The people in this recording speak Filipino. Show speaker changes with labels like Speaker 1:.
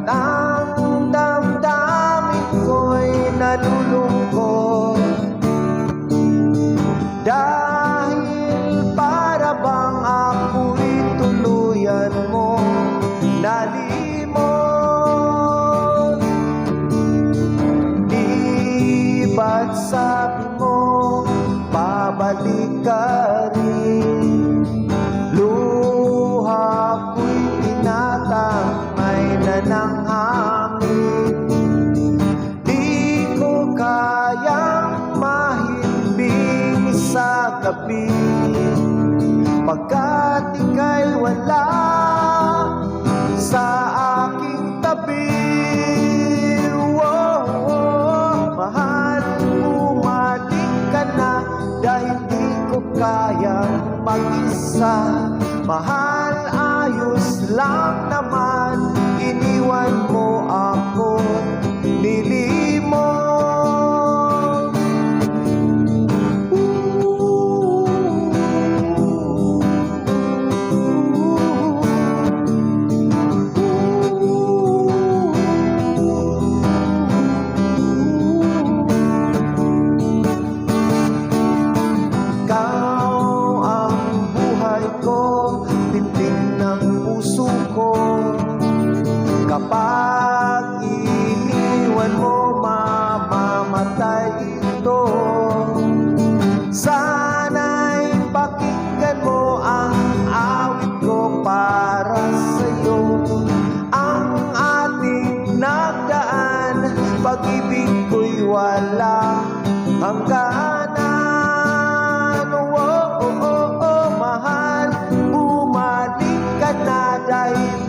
Speaker 1: at ang damdamin ko'y nalulungkot, dahil para bang ako'y tuluyan mo nalimot. Di ba't sabi mo babalik ka rin? Luha ko'y tinatamay na ng hangin, di ko kayang mahimbing sa gabi, pagkat ika'y wala sa aking tabi. Mahal, bumalik ka na, dahil di ko kayang mag-isa. Mahal, ayos lang naman, iniwan mo ako nilimot. Kapag iniwan mo, mamamatay ito. Sana'y pakinggan mo ang awit ko para sa'yo. Ang ating nagdaan, pag-ibig ko'y wala hangganan. Mahal, bumalik ka na, dahil